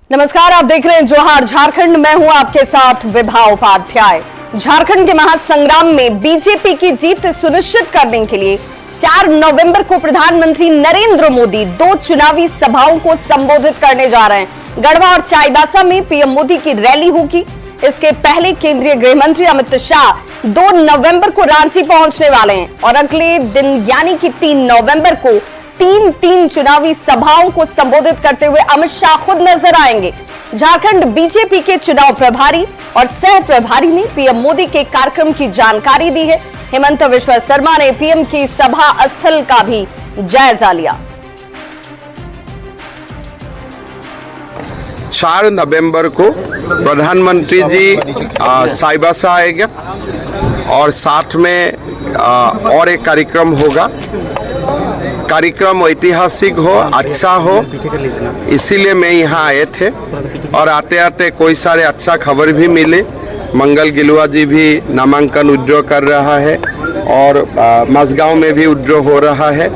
नमस्कार, आप देख रहे हैं जोहार झारखंड। मैं हूं आपके साथ विभा उपाध्याय। झारखंड के महासंग्राम में बीजेपी की जीत सुनिश्चित करने के लिए 4 नवंबर को प्रधानमंत्री नरेंद्र मोदी 2 चुनावी सभाओं को संबोधित करने जा रहे हैं। गढ़वा और चाईबासा में पीएम मोदी की रैली होगी। इसके पहले केंद्रीय गृह मंत्री अमित शाह 2 नवंबर को रांची पहुंचने वाले हैं और अगले दिन यानी कि 3 नवंबर को तीन चुनावी सभाओं को संबोधित करते हुए अमित शाह खुद नजर आएंगे। झारखंड बीजेपी के चुनाव प्रभारी और सह प्रभारी ने पीएम मोदी के कार्यक्रम की जानकारी दी है। हेमंत बिश्वा शर्मा ने पीएम की सभा स्थल का भी जायजा लिया। 4 नवंबर को प्रधानमंत्री जी चाईबासा आएगा और साथ में और एक कार्यक्रम होगा। कार्यक्रम ऐतिहासिक हो, अच्छा हो, इसीलिए मैं यहाँ आए थे और आते आते कोई सारे अच्छा खबर भी मिले। मंगल गिलुआ जी भी नामांकन विड्रॉ कर रहा है और मझगांव में भी विड्रॉ हो रहा है।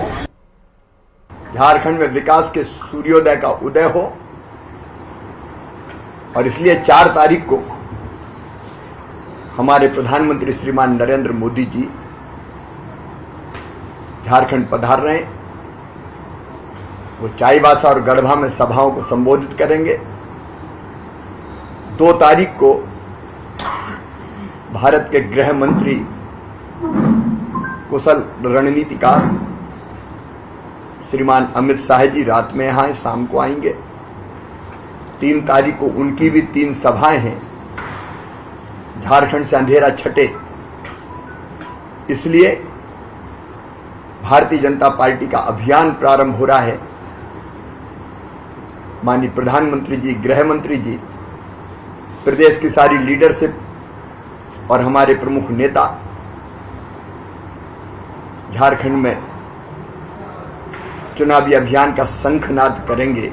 झारखंड में विकास के सूर्योदय का उदय हो और इसलिए 4 तारीख को हमारे प्रधानमंत्री श्रीमान नरेंद्र मोदी जी झारखंड पधार रहे हैं। वो चाईबासा और गढ़वा में सभाओं को संबोधित करेंगे। 2 तारीख को भारत के गृह मंत्री कुशल रणनीतिकार श्रीमान अमित शाह जी रात में यहाँ शाम को आएंगे। 3 तारीख को उनकी भी 3 सभाएं हैं। झारखंड से अंधेरा छटे, इसलिए भारतीय जनता पार्टी का अभियान प्रारंभ हो रहा है। माननीय प्रधानमंत्री जी, गृह मंत्री जी, प्रदेश की सारी लीडरशिप और हमारे प्रमुख नेता झारखंड में चुनावी अभियान का शंखनाद करेंगे।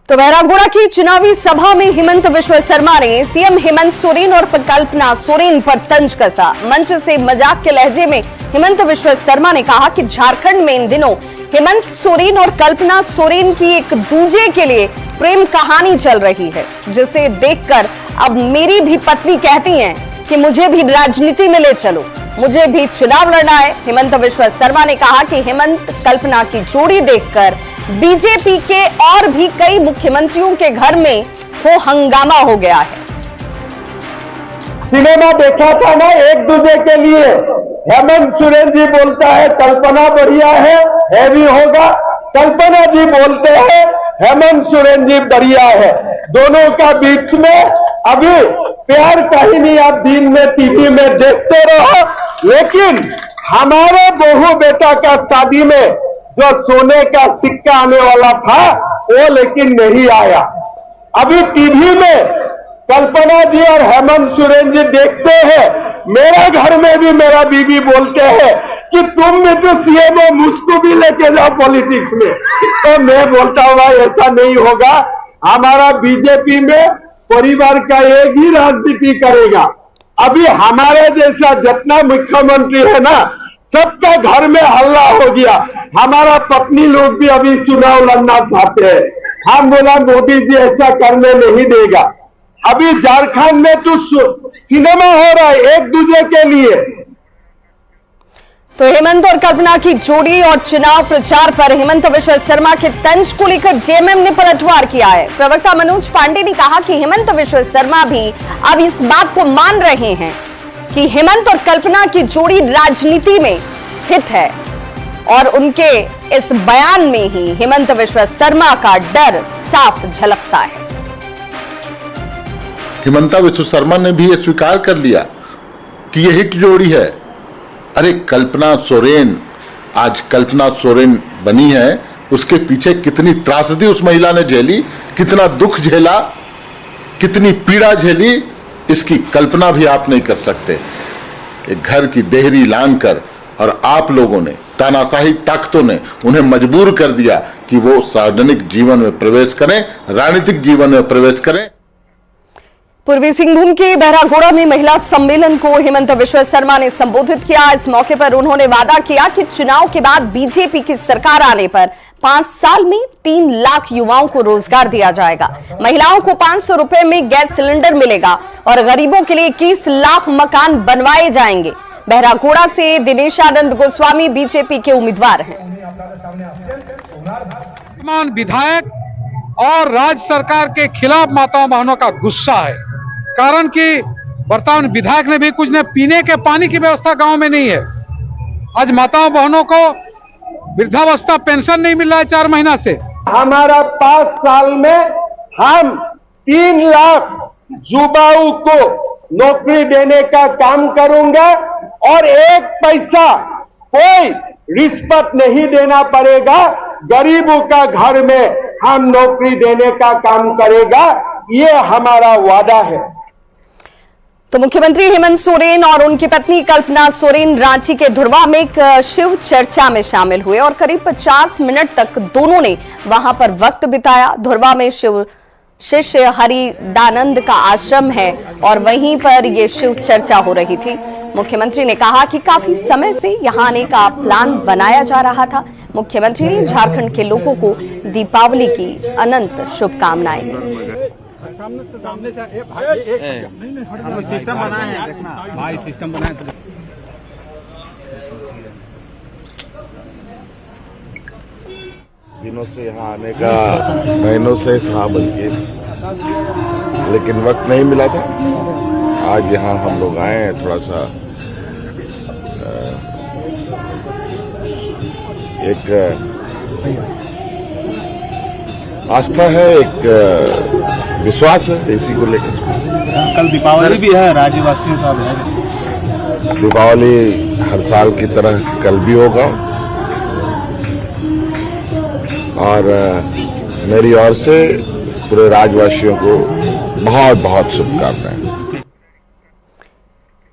तो बहरागोड़ा की चुनावी सभा में हेमंत बिश्वा शर्मा ने सीएम हेमंत सोरेन और कल्पना सोरेन पर तंज कसा। मंच से मजाक के लहजे में हेमंत बिश्वा शर्मा ने कहा कि झारखंड में इन दिनों हेमंत सोरेन और कल्पना सोरेन की एक दूजे के लिए प्रेम कहानी चल रही है, जिसे देखकर अब मेरी भी पत्नी कहती हैं कि मुझे भी राजनीति में ले चलो, मुझे भी चुनाव लड़ना है। हेमंत बिश्वा शर्मा ने कहा कि हेमंत कल्पना की जोड़ी देखकर बीजेपी के और भी कई मुख्यमंत्रियों के घर में हो हंगामा हो गया है। सिनेमा देखा था ना एक दूजे के लिए। हेमंत सोरेन जी बोलता है कल्पना बढ़िया है भी होगा। कल्पना जी बोलते हैं हेमंत सोरेन जी बढ़िया है। दोनों का बीच में अभी प्यार कहानी आप दिन में टीवी में देखते रहो। लेकिन हमारे बहू बेटा का शादी में जो सोने का सिक्का आने वाला था वो लेकिन नहीं आया। अभी टीवी में कल्पना जी और हेमंत सोरेन जी देखते हैं। मेरा घर में भी मेरा बीवी बोलते हैं कि तुम भी तो सीएम हो, मुझको भी लेके जाओ पॉलिटिक्स में। तो मैं बोलता हूं भाई ऐसा नहीं होगा। हमारा बीजेपी में परिवार का एक ही राजनीति करेगा। अभी हमारे जैसा जितना मुख्यमंत्री है ना, सबका घर में हल्ला हो गया। हमारा पत्नी लोग भी अभी चुनाव लड़ना चाहते हैं। हम बोला मोदी जी ऐसा करने नहीं देगा। अभी झारखंड में तो सिनेमा हो रहा है एक दूसरे के लिए। तो हेमंत और कल्पना की जोड़ी और चुनाव प्रचार पर हेमंत बिश्वा शर्मा के तंज को लेकर जेएमएम ने पलटवार किया है। प्रवक्ता मनोज पांडे ने कहा कि हेमंत बिश्वा शर्मा भी अब इस बात को मान रहे हैं कि हेमंत और कल्पना की जोड़ी राजनीति में हिट है और उनके इस बयान में ही हेमंत बिश्वा शर्मा का डर साफ झलकता है। हेमंता बिश्वा शर्मा ने भी ये स्वीकार कर लिया कि ये हिट जोड़ी है। अरे कल्पना सोरेन, आज कल्पना सोरेन बनी है, उसके पीछे कितनी त्रासदी उस महिला ने झेली, कितना दुख झेला, कितनी पीड़ा झेली, इसकी कल्पना भी आप नहीं कर सकते। एक घर की देहरी लांघ कर और आप लोगों ने, तानाशाही ताकतों ने उन्हें मजबूर कर दिया कि वो सार्वजनिक जीवन में प्रवेश करें, राजनीतिक जीवन में प्रवेश करें। पूर्वी सिंहभूम के बहरागोड़ा में महिला सम्मेलन को हेमंत बिश्वा शर्मा ने संबोधित किया। इस मौके पर उन्होंने वादा किया कि चुनाव के बाद बीजेपी की सरकार आने पर 5 साल में 3 लाख युवाओं को रोजगार दिया जाएगा। महिलाओं को 500 रुपए में गैस सिलेंडर मिलेगा और गरीबों के लिए 21 लाख मकान बनवाए जाएंगे। बहरागोड़ा से दिनेश आनंद गोस्वामी बीजेपी के उम्मीदवार हैं। विधायक और राज्य सरकार के खिलाफ माताओं बहनों का गुस्सा है, कारण कि वर्तमान विधायक ने भी कुछ ने पीने के पानी की व्यवस्था गांव में नहीं है। आज माताओं बहनों को वृद्धावस्था पेंशन नहीं मिल रहा है 4 महीना से। हमारा 5 साल में हम 3 लाख युवाओं को नौकरी देने का काम करूंगा और 1 पैसा कोई रिश्वत नहीं देना पड़ेगा। गरीबों का घर में हम नौकरी देने का काम करेगा, ये हमारा वादा है। तो मुख्यमंत्री हेमंत सोरेन और उनकी पत्नी कल्पना सोरेन रांची के धुर्वा में एक शिव चर्चा में शामिल हुए और करीब 50 मिनट तक दोनों ने वहां पर वक्त बिताया। धुर्वा में शिष्य हरिदानंद का आश्रम है और वहीं पर यह शिव चर्चा हो रही थी। मुख्यमंत्री ने कहा कि काफी समय से यहां आने का प्लान बनाया जा रहा था। मुख्यमंत्री ने झारखंड के लोगों को दीपावली की अनंत शुभकामनाएं दी। सिस्टम बनाए हैं, देखना भाई सिस्टम बनाए। दिनों से यहाँ आने का महीनों से था, बल्कि लेकिन वक्त नहीं मिला था। आज यहाँ हम लोग आए हैं, थोड़ा सा एक आस्था है, एक विश्वास है इसी को लेकर। कल दीपावली भी है, राज्यवासियों का है। दीपावली हर साल की तरह कल भी होगा और मेरी ओर से पूरे राज्यवासियों को बहुत बहुत शुभकामनाएं।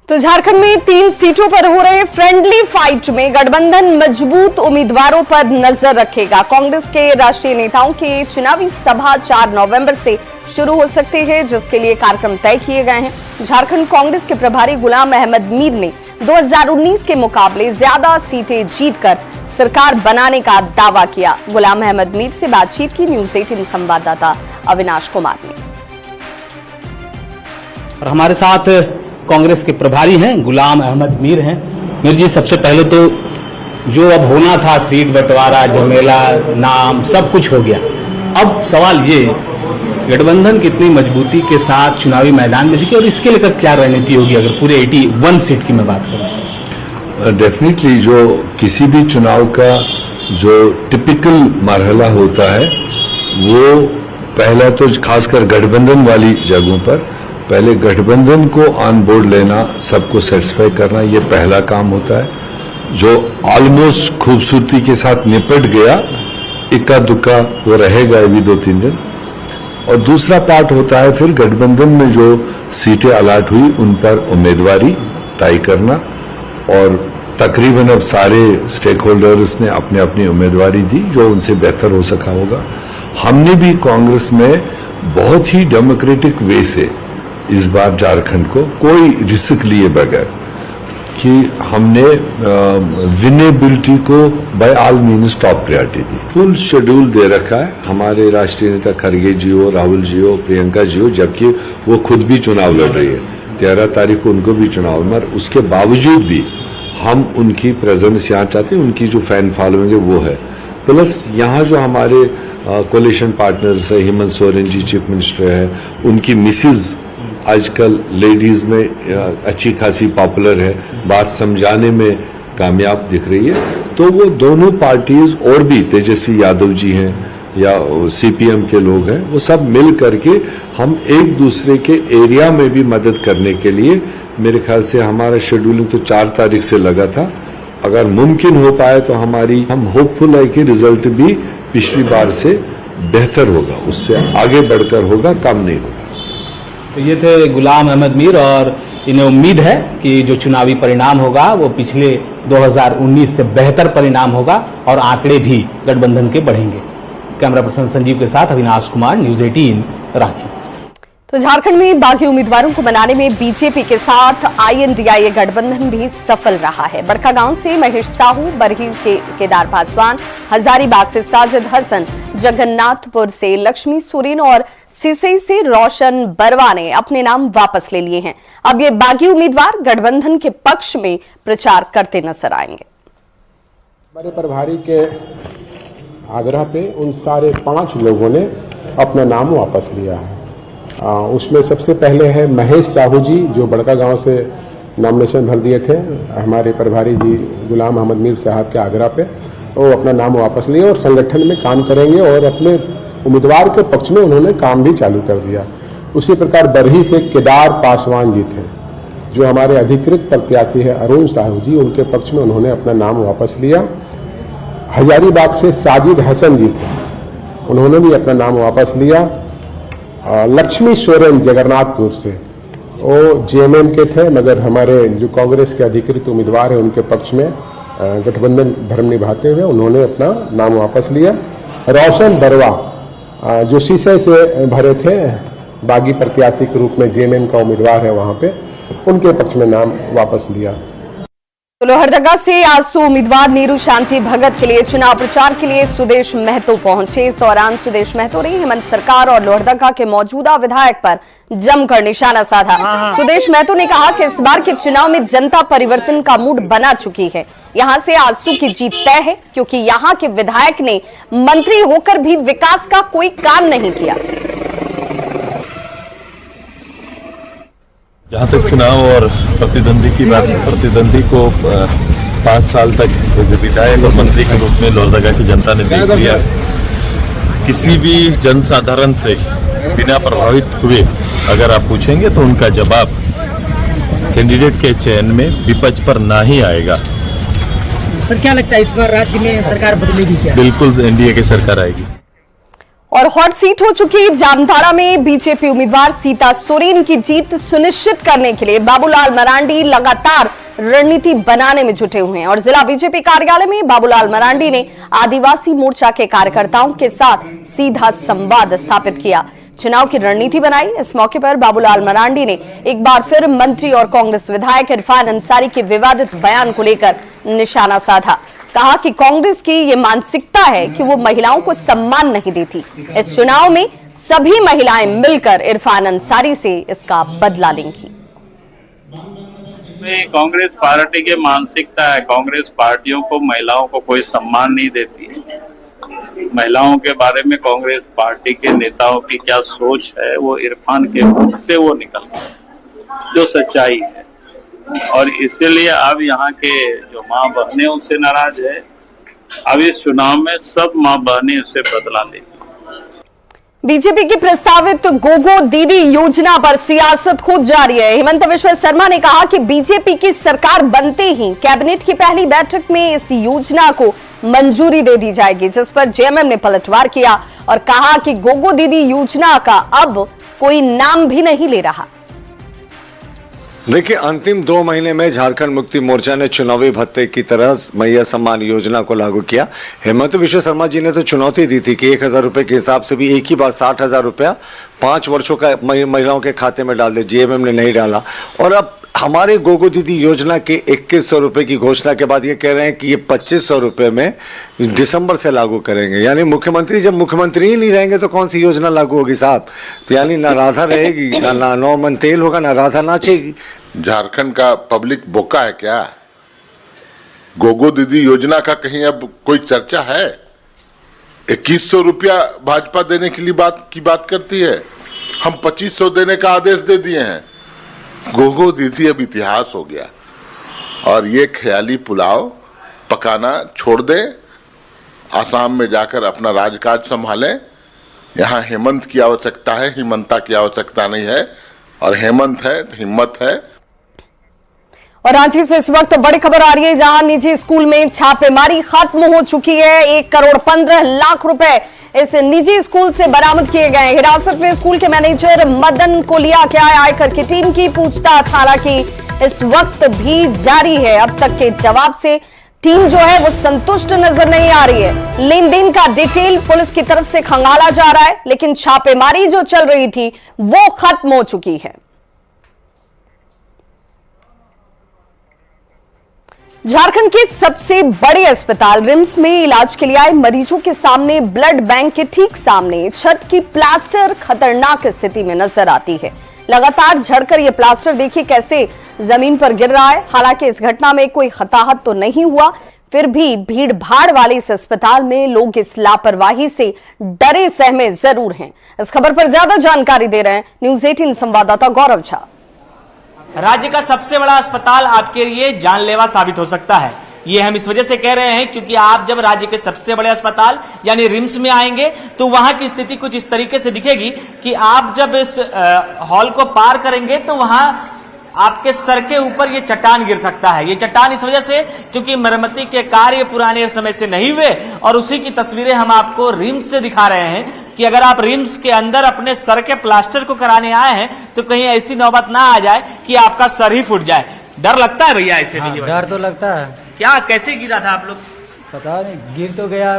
तो झारखंड में 3 सीटों पर हो रहे फ्रेंडली फाइट में गठबंधन मजबूत उम्मीदवारों पर नजर रखेगा। कांग्रेस के राष्ट्रीय नेताओं की चुनावी सभा 4 नवंबर से शुरू हो सकती है, जिसके लिए कार्यक्रम तय किए गए हैं। झारखंड कांग्रेस के प्रभारी गुलाम अहमद मीर ने 2019 के मुकाबले ज्यादा सीटें जीतकर सरकार बनाने का दावा किया। गुलाम अहमद मीर से बातचीत की न्यूज़ 18 संवाददाता अविनाश कुमार ने। और हमारे साथ कांग्रेस के प्रभारी हैं गुलाम अहमद मीर हैं। मीर जी, सबसे पहले तो जो अब होना था, सीट बंटवारा, झमेला, नाम, सब कुछ हो गया। अब सवाल ये, गठबंधन कितनी मजबूती के साथ चुनावी मैदान में दिखे और इसके लेकर क्या रणनीति होगी अगर पूरे 81 सीट की मैं बात करूं? डेफिनेटली जो किसी भी चुनाव का जो टिपिकल मरहला होता है, वो पहला तो खासकर गठबंधन वाली जगहों पर पहले गठबंधन को ऑन बोर्ड लेना, सबको सेटिस्फाई करना, ये पहला काम होता है जो ऑलमोस्ट खूबसूरती के साथ निपट गया। इक्का दुक्का वो रहेगा अभी 2-3 दिन। और दूसरा पार्ट होता है फिर गठबंधन में जो सीटें अलाट हुई उन पर उम्मीदवारी तय करना और तकरीबन अब सारे स्टेक होल्डर्स ने अपनी अपनी उम्मीदवारी दी जो उनसे बेहतर हो सका होगा। हमने भी कांग्रेस में बहुत ही डेमोक्रेटिक वे से इस बार झारखंड को कोई रिस्क लिए बगैर कि हमने विनेबिलिटी को by all means top priority दी। फुल शेड्यूल दे रखा है हमारे राष्ट्रीय नेता खड़गे जी हो, राहुल जी हो, प्रियंका जी हो, जबकि वो खुद भी चुनाव लड़ रही है। 13 तारीख को उनको भी चुनाव, मगर उसके बावजूद भी हम उनकी प्रेजेंस यहाँ चाहते हैं, उनकी जो फैन फॉलोइंग है वो है। प्लस यहाँ जो हमारे कोलिशन पार्टनर्स है, हेमंत सोरेन जी चीफ मिनिस्टर है, उनकी मिसेज आजकल लेडीज में अच्छी खासी पॉपुलर है, बात समझाने में कामयाब दिख रही है। तो वो दोनों पार्टीज और भी तेजस्वी यादव जी हैं या सीपीएम के लोग हैं, वो सब मिल करके हम एक दूसरे के एरिया में भी मदद करने के लिए, मेरे ख्याल से हमारा शेड्यूलिंग तो 4 तारीख से लगा था। अगर मुमकिन हो पाए तो हम होपफुल है कि रिजल्ट भी पिछली बार से बेहतर होगा, उससे आगे बढ़कर होगा, कम नहीं होगा। तो ये थे गुलाम अहमद मीर और इन्हें उम्मीद है कि जो चुनावी परिणाम होगा वो पिछले 2019 से बेहतर परिणाम होगा और आंकड़े भी गठबंधन के बढ़ेंगे। कैमरा पर्सन संजीव के साथ अविनाश कुमार, न्यूज़ 18 रांची। तो झारखंड में बागी उम्मीदवारों को बनाने में बीजेपी के साथ INDIA गठबंधन भी सफल रहा है। बड़कागांव से महेश साहू, बरही के केदार पासवान, हजारीबाग से साजिद हसन, जगन्नाथपुर से लक्ष्मी सोरेन और सिसई से रोशन बरवा ने अपने नाम वापस ले लिए हैं। अब ये बागी उम्मीदवार गठबंधन के पक्ष में प्रचार करते नजर आएंगे। हमारे प्रभारी के आग्रह पे उन सारे 5 लोगों ने अपना नाम वापस लिया है। उसमें सबसे पहले है महेश साहू जी, जो बड़कागांव से नॉमिनेशन भर दिए थे। हमारे प्रभारी जी गुलाम अहमद मीर साहब के आग्रह पे वो अपना नाम वापस लिए और संगठन में काम करेंगे और अपने उम्मीदवार के पक्ष में उन्होंने काम भी चालू कर दिया। उसी प्रकार बरही से केदार पासवान जी थे, जो हमारे अधिकृत प्रत्याशी है अरुण साहू जी, उनके पक्ष में उन्होंने अपना नाम वापस लिया। हजारीबाग से साजिद हसन जी थे, उन्होंने भी अपना नाम वापस लिया। लक्ष्मी सोरेन जगन्नाथपुर से, वो JMM के थे, मगर हमारे जो कांग्रेस के अधिकृत उम्मीदवार हैं उनके पक्ष में गठबंधन धर्म निभाते हुए उन्होंने अपना नाम वापस लिया। रोशन बरवा, जो सिसई से भरे थे, बागी प्रत्याशी के रूप में JMM का उम्मीदवार है वहां पे, उनके पक्ष में नाम वापस लिया। लोहरदगा से आजसू उम्मीदवार नीरू शांति भगत के लिए चुनाव प्रचार के लिए सुदेश महतो पहुंचे। इस दौरान सुदेश महतो ने हेमंत सरकार और लोहरदगा के मौजूदा विधायक पर जमकर निशाना साधा। सुदेश महतो ने कहा कि इस बार के चुनाव में जनता परिवर्तन का मूड बना चुकी है। यहां से आजसू की जीत तय है, क्योंकि यहां के विधायक ने मंत्री होकर भी विकास का कोई काम नहीं किया। जहाँ तक चुनाव और प्रतिद्वंदी की बात, प्रतिद्वंदी को 5 साल तक विधायक और मंत्री के रूप में लोहरदगा की जनता ने देख लिया। किसी भी जनसाधारण से बिना प्रभावित हुए अगर आप पूछेंगे तो उनका जवाब कैंडिडेट के चयन में विपक्ष पर ना ही आएगा। सर, क्या लगता है इस बार राज्य में सरकार बदलेगी क्या? बिल्कुल NDA की सरकार आएगी। और हॉट सीट हो चुकी जामताड़ा में बीजेपी उम्मीदवार सीता सोरेन की जीत सुनिश्चित करने के लिए बाबूलाल मरांडी लगातार रणनीति बनाने में जुटे हुए हैं। और जिला बीजेपी कार्यालय में बाबूलाल मरांडी ने आदिवासी मोर्चा के कार्यकर्ताओं के साथ सीधा संवाद स्थापित किया, चुनाव की रणनीति बनाई। इस मौके पर बाबूलाल मरांडी ने एक बार फिर मंत्री और कांग्रेस विधायक इरफान अंसारी के विवादित बयान को लेकर निशाना साधा। कहा कि कांग्रेस की ये मानसिकता है कि वो महिलाओं को सम्मान नहीं देती। इस चुनाव में सभी महिलाएं मिलकर इरफान अंसारी से इसका बदला लेंगी। कांग्रेस पार्टी की मानसिकता है, कांग्रेस पार्टियों को महिलाओं को कोई सम्मान नहीं देती है। महिलाओं के बारे में कांग्रेस पार्टी के नेताओं की क्या सोच है, वो इरफान के मुख से वो निकलता है, जो सच्चाई है। और इसीलिए अब यहाँ के जो माँ बहनें उससे नाराज है। अब इस चुनाव में सब माँ बहनें उससे बदला लेंगी। बीजेपी की प्रस्तावित गोगो दीदी योजना पर सियासत खूब जारी है। हेमंत बिश्व शर्मा ने कहा कि बीजेपी की सरकार बनते ही कैबिनेट की पहली बैठक में इस योजना को मंजूरी दे दी जाएगी, जिस पर JMM ने पलटवार किया और कहा कि गोगो दीदी योजना का अब कोई नाम भी नहीं ले रहा। देखिए, अंतिम 2 महीने में झारखंड मुक्ति मोर्चा ने चुनावी भत्ते की तरह मैया सम्मान योजना को लागू किया। हेमंत बिश्व शर्मा जी ने तो चुनौती दी थी कि 1000 रुपए के हिसाब से भी एक ही बार 60,000 रुपया 5 वर्षों का महिलाओं के खाते में डाल दे। JMM ने नहीं डाला। और अब हमारे गोगो दीदी योजना के 2100 रुपए की घोषणा के बाद ये कह रहे हैं कि ये 2500 रुपए में दिसंबर से लागू करेंगे। यानी मुख्यमंत्री जब मुख्यमंत्री ही नहीं रहेंगे तो कौन सी योजना लागू होगी साहब? तो यानी ना राधा रहेगी, ना 9 मन तेल होगा, ना राधा नाचेगी। झारखंड का पब्लिक बोका है क्या? गोगो दीदी योजना का कहीं अब कोई चर्चा है? 2100 रुपया भाजपा देने के लिए बात करती है। हम 2500 देने का आदेश दे दिए हैं। गोगो दीदी अब इतिहास हो गया और ये ख्याली पुलाव पकाना छोड़ दे, आसाम में जाकर अपना राजकाज संभालें। यहाँ हेमंत की आवश्यकता है, हिमंता की आवश्यकता नहीं है। और हेमंत है तो हिम्मत है। और रांची से इस वक्त बड़ी खबर आ रही है, जहां निजी स्कूल में छापेमारी खत्म हो चुकी है। 1 करोड़ 15 लाख रुपए इस निजी स्कूल से बरामद किए गए। हिरासत में स्कूल के मैनेजर मदन को लिया गया है आयकर की टीम की पूछताछ हालांकि इस वक्त भी जारी है। अब तक के जवाब से टीम जो है वो संतुष्ट नजर नहीं आ रही है। लेन देन का डिटेल पुलिस की तरफ से खंगाला जा रहा है, लेकिन छापेमारी जो चल रही थी वो खत्म हो चुकी है। झारखंड के सबसे बड़े अस्पताल रिम्स में इलाज के लिए आए मरीजों के सामने ब्लड बैंक के ठीक सामने छत की प्लास्टर खतरनाक स्थिति में नजर आती है। लगातार झड़कर यह प्लास्टर देखिए कैसे जमीन पर गिर रहा है। हालांकि इस घटना में कोई हताहत तो नहीं हुआ, फिर भी भीड़ भाड़ वाले इस अस्पताल में लोग इस लापरवाही से डरे सहमे जरूर हैं। इस खबर पर ज्यादा जानकारी दे रहे हैं न्यूज 18 संवाददाता गौरव झा। राज्य का सबसे बड़ा अस्पताल आपके लिए जानलेवा साबित हो सकता है। ये हम इस वजह से कह रहे हैं क्योंकि आप जब राज्य के सबसे बड़े अस्पताल यानी रिम्स में आएंगे तो वहां की स्थिति कुछ इस तरीके से दिखेगी कि आप जब इस हॉल को पार करेंगे तो वहां आपके सर के ऊपर ये चट्टान गिर सकता है। ये चट्टान इस वजह से क्योंकि मरम्मती के कार्य पुराने समय से नहीं हुए और उसी की तस्वीरें हम आपको रिम्स से दिखा रहे हैं कि अगर आप रिम्स के अंदर अपने सर के प्लास्टर को कराने आए हैं तो कहीं ऐसी नौबत ना आ जाए कि आपका सर ही फूट जाए। डर लगता है भैया ऐसे? डर तो लगता है। क्या कैसे गिरा था आप लोग? पता नहीं, गिर तो गया,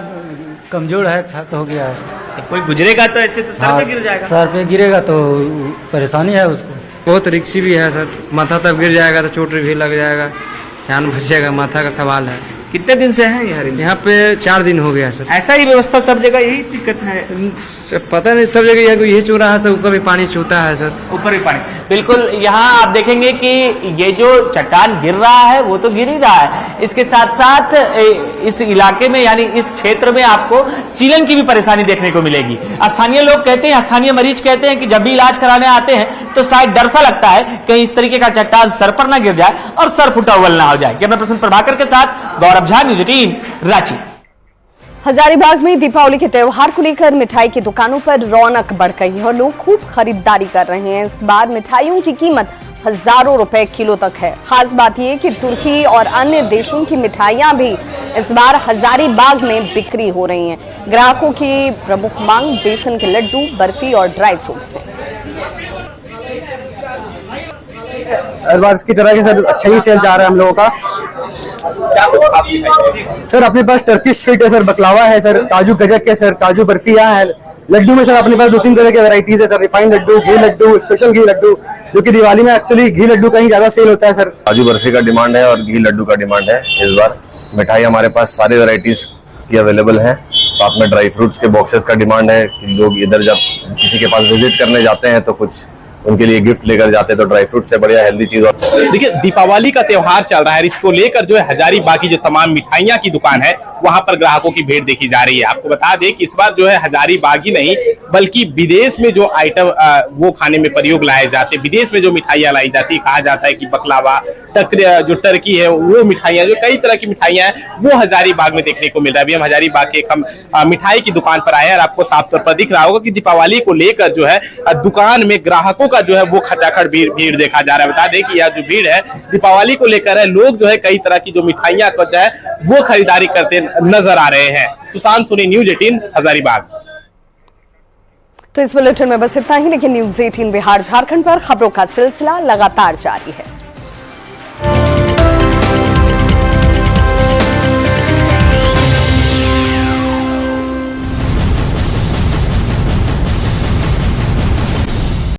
कमजोर है, छत हो गया है। तो कोई गुजरेगा तो ऐसे तो सर पे गिर जाएगा। सर पे गिरेगा तो परेशानी है उसको। बहुत रिक्सी भी है सर, माथा तब गिर जाएगा तो चोट भी लग जाएगा, जान बच जाएगा, माथा का सवाल है। कितने दिन से हैं यहाँ पे 4 दिन हो गया सर। ऐसा ही व्यवस्था सब जगह यही दिक्कत है? पता नहीं, सब जगह यही चूरा है सर, ऊपर भी पानी छूता है सर, ऊपर भी पानी। बिल्कुल, यहाँ आप देखेंगे कि ये जो चट्टान गिर रहा है वो तो गिर ही रहा है, इसके साथ साथ इस इलाके में यानी इस क्षेत्र में आपको सीलन की भी परेशानी देखने को मिलेगी। स्थानीय लोग कहते हैं, स्थानीय मरीज कहते हैं कि जब भी इलाज कराने आते हैं तो शायद डर सा लगता है कहीं इस तरीके का चट्टान सर पर ना गिर जाए और सर फुटा उवल ना हो जाए। कैमरा पर्सन प्रभाकर के साथ गौरव झा, न्यूज 18 रांची। हजारीबाग में दीपावली के त्योहार को लेकर मिठाई की दुकानों पर रौनक बढ़ गई है और लोग खूब खरीदारी कर रहे हैं। इस बार मिठाइयों की कीमत हजारों रुपए किलो तक है। खास बात यह कि तुर्की और अन्य देशों की मिठाइयां भी इस बार हजारीबाग में बिक्री हो रही हैं। ग्राहकों की प्रमुख मांग बेसन के लड्डू, बर्फी और ड्राई फ्रूट्स है। हर बार की तरह के सर अच्छा ही सेल जा रहा है हम लोगों का। सर अपने पास टर्किश स्वीट है सर, बकलावा है सर, काजू गजक है सर, काजू बर्फिया है। लड्डू में सर अपने पास 2-3 तरह के वैरायटीज है सर, रिफाइंड लड्डू, घी लड्डू, स्पेशल घी लड्डू, जो कि दिवाली में एक्चुअली घी लड्डू का ही ज्यादा सेल होता है सर। काजू बर्फी का डिमांड है और घी लड्डू का डिमांड है। इस बार मिठाई हमारे पास सारे वैरायटीज की अवेलेबल है। साथ में ड्राई फ्रूट्स के बॉक्सेस का डिमांड है कि लोग इधर जब किसी के पास विजिट करने जाते हैं तो कुछ उनके लिए गिफ्ट लेकर जाते हैं, तो ड्राई फ्रूट से बढ़िया हेल्दी चीज। और देखिए, दीपावली का त्योहार चल रहा है, इसको लेकर जो है हजारीबाग की जो तमाम मिठाइयां की दुकान है वहां पर ग्राहकों की भीड़ देखी जा रही है। आपको बता दें कि इस बार जो है हजारीबाग ही नहीं बल्कि विदेश में जो आइटम वो खाने में प्रयोग लाए जाते हैं, विदेश में जो मिठाइयां लाई जाती है, कहा जाता है कि बकलावा, जो टर्की है, वो मिठाइयां, जो कई तरह की मिठाइयां हैं वो हजारीबाग में देखने को मिल रहा है। अभी हम हजारीबाग के हम मिठाई की दुकान पर आए हैं और आपको साफ तौर पर दिख रहा होगा कि दीपावली को लेकर जो है दुकान में ग्राहकों का जो है वो खचाखच भीड़ देखा जा रहा है। बता दें कि यह जो भीड़ है दीपावली को लेकर है, लोग जो है कई तरह की जो मिठाइयां को जो है वो खरीदारी करते नजर आ रहे हैं। सुशांत सोनी, न्यूज 18 हजारीबाग। तो इस बुलेटिन में बस इतना ही, लेकिन न्यूज 18 बिहार झारखंड पर खबरों का सिलसिला लगातार जारी है।